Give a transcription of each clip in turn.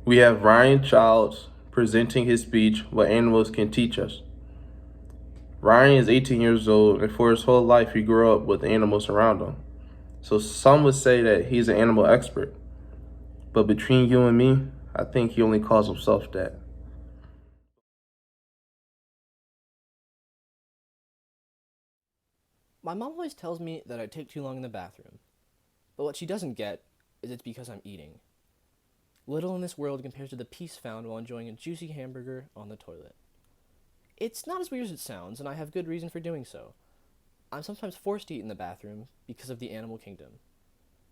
We have Ryan Childs presenting his speech, What Animals Can Teach Us. Ryan is 18 years old, and for his whole life, he grew up with animals around him. So some would say that he's an animal expert. But between you and me, I think he only calls himself that. My mom always tells me that I take too long in the bathroom, but what she doesn't get is it's because I'm eating. Little in this world compares to the peace found while enjoying a juicy hamburger on the toilet. It's not as weird as it sounds, and I have good reason for doing so. I'm sometimes forced to eat in the bathroom because of the animal kingdom.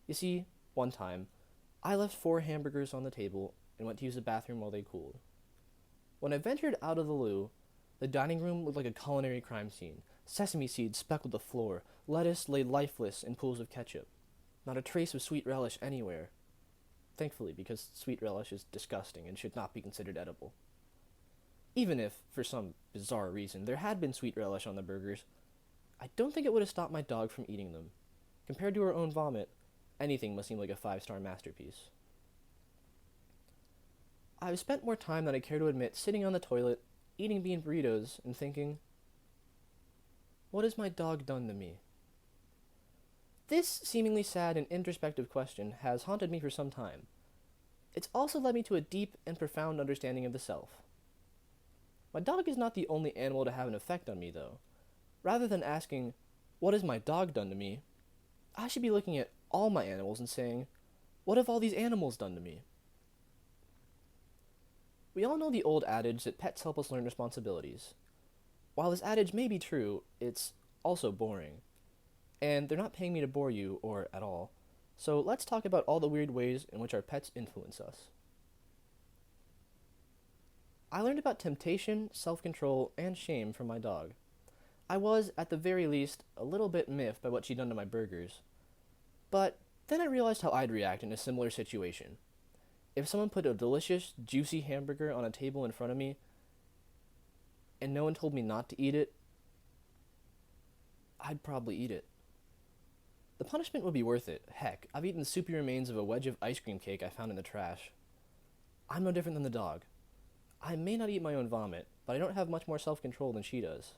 You see, one time, I left 4 hamburgers on the table and went to use the bathroom while they cooled. When I ventured out of the loo, the dining room looked like a culinary crime scene. Sesame seeds speckled the floor, lettuce lay lifeless in pools of ketchup. Not a trace of sweet relish anywhere. Thankfully, because sweet relish is disgusting and should not be considered edible. Even if, for some bizarre reason, there had been sweet relish on the burgers, I don't think it would have stopped my dog from eating them. Compared to her own vomit, anything must seem like a 5-star masterpiece. I've spent more time than I care to admit sitting on the toilet, eating bean burritos, and thinking, what has my dog done to me? This seemingly sad and introspective question has haunted me for some time. It's also led me to a deep and profound understanding of the self. My dog is not the only animal to have an effect on me, though. Rather than asking, what has my dog done to me? I should be looking at all my animals and saying, what have all these animals done to me? We all know the old adage that pets help us learn responsibilities. While this adage may be true, it's also boring. And they're not paying me to bore you, or at all. So let's talk about all the weird ways in which our pets influence us. I learned about temptation, self-control, and shame from my dog. I was, at the very least, a little bit miffed by what she'd done to my burgers. But then I realized how I'd react in a similar situation. If someone put a delicious, juicy hamburger on a table in front of me, and no one told me not to eat it, I'd probably eat it. The punishment would be worth it. Heck, I've eaten the soupy remains of a wedge of ice cream cake I found in the trash. I'm no different than the dog. I may not eat my own vomit, but I don't have much more self-control than she does.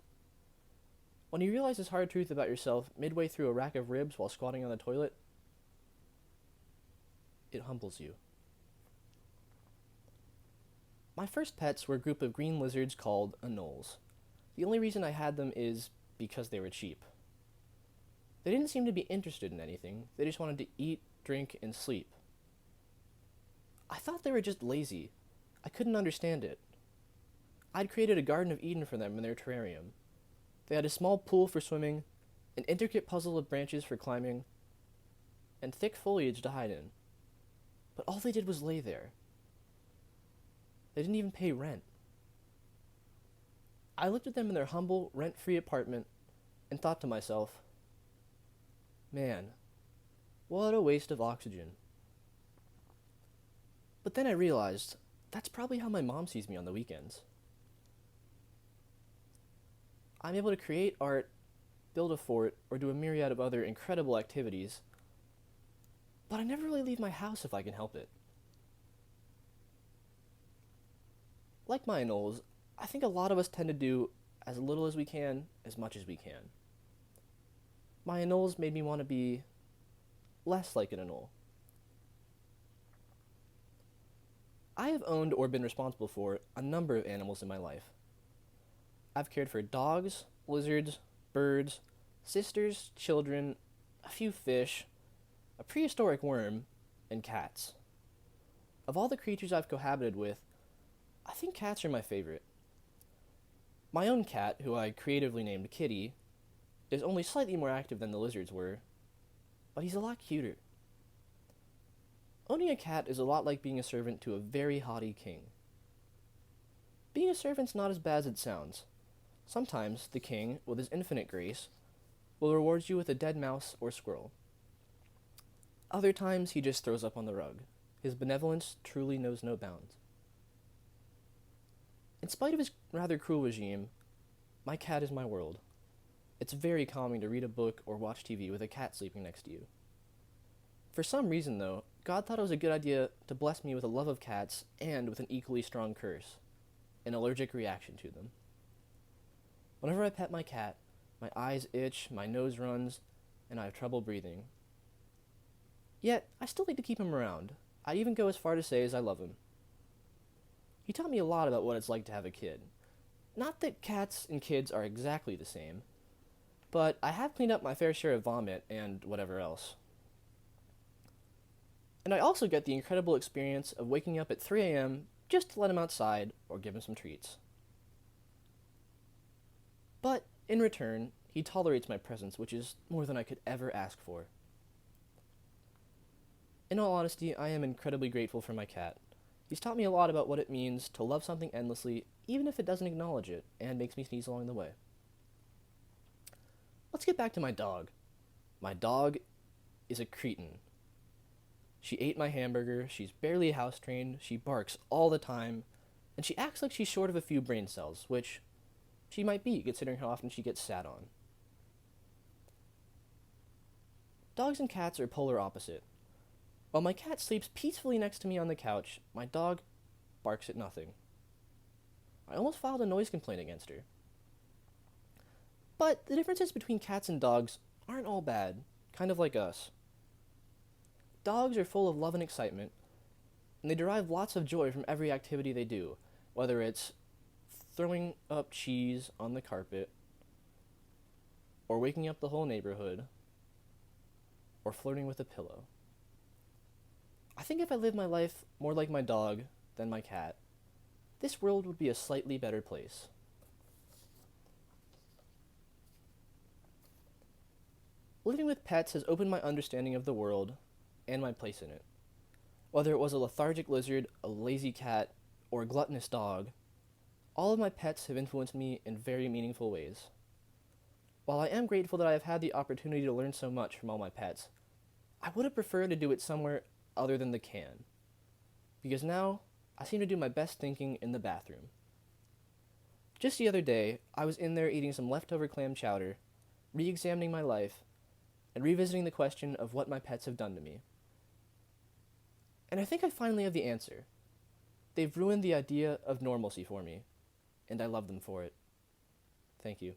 When you realize this hard truth about yourself midway through a rack of ribs while squatting on the toilet, it humbles you. My first pets were a group of green lizards called anoles. The only reason I had them is because they were cheap. They didn't seem to be interested in anything, they just wanted to eat, drink, and sleep. I thought they were just lazy. I couldn't understand it. I'd created a Garden of Eden for them in their terrarium. They had a small pool for swimming, an intricate puzzle of branches for climbing, and thick foliage to hide in. But all they did was lay there. They didn't even pay rent. I looked at them in their humble, rent-free apartment and thought to myself, man, what a waste of oxygen. But then I realized that's probably how my mom sees me on the weekends. I'm able to create art, build a fort, or do a myriad of other incredible activities, but I never really leave my house if I can help it. Like my anoles, I think a lot of us tend to do as little as we can, as much as we can. My anoles made me want to be less like an anole. I have owned or been responsible for a number of animals in my life. I've cared for dogs, lizards, birds, sisters, children, a few fish, a prehistoric worm, and cats. Of all the creatures I've cohabited with, I think cats are my favorite. My own cat, who I creatively named Kitty, is only slightly more active than the lizards were, but he's a lot cuter. Owning a cat is a lot like being a servant to a very haughty king. Being a servant's not as bad as it sounds. Sometimes the king, with his infinite grace, will reward you with a dead mouse or squirrel. Other times he just throws up on the rug. His benevolence truly knows no bounds. In spite of his rather cruel regime, my cat is my world. It's very calming to read a book or watch TV with a cat sleeping next to you. For some reason, though, God thought it was a good idea to bless me with a love of cats and with an equally strong curse, an allergic reaction to them. Whenever I pet my cat, my eyes itch, my nose runs, and I have trouble breathing. Yet, I still like to keep him around. I'd even go as far to say as I love him. He taught me a lot about what it's like to have a kid. Not that cats and kids are exactly the same, but I have cleaned up my fair share of vomit and whatever else. And I also get the incredible experience of waking up at 3 a.m. just to let him outside or give him some treats. But, in return, he tolerates my presence, which is more than I could ever ask for. In all honesty, I am incredibly grateful for my cat. He's taught me a lot about what it means to love something endlessly, even if it doesn't acknowledge it, and makes me sneeze along the way. Let's get back to my dog. My dog is a cretin. She ate my hamburger, she's barely house trained, she barks all the time, and she acts like she's short of a few brain cells, which she might be, considering how often she gets sat on. Dogs and cats are polar opposite. While my cat sleeps peacefully next to me on the couch, my dog barks at nothing. I almost filed a noise complaint against her. But the differences between cats and dogs aren't all bad, kind of like us. Dogs are full of love and excitement, and they derive lots of joy from every activity they do, whether it's throwing up cheese on the carpet, or waking up the whole neighborhood, or flirting with a pillow. I think if I lived my life more like my dog than my cat, this world would be a slightly better place. Living with pets has opened my understanding of the world and my place in it. Whether it was a lethargic lizard, a lazy cat, or a gluttonous dog, all of my pets have influenced me in very meaningful ways. While I am grateful that I have had the opportunity to learn so much from all my pets, I would have preferred to do it somewhere other than the can, because now I seem to do my best thinking in the bathroom. Just the other day, I was in there eating some leftover clam chowder, re-examining my life, and revisiting the question of what my pets have done to me. And I think I finally have the answer. They've ruined the idea of normalcy for me, and I love them for it. Thank you.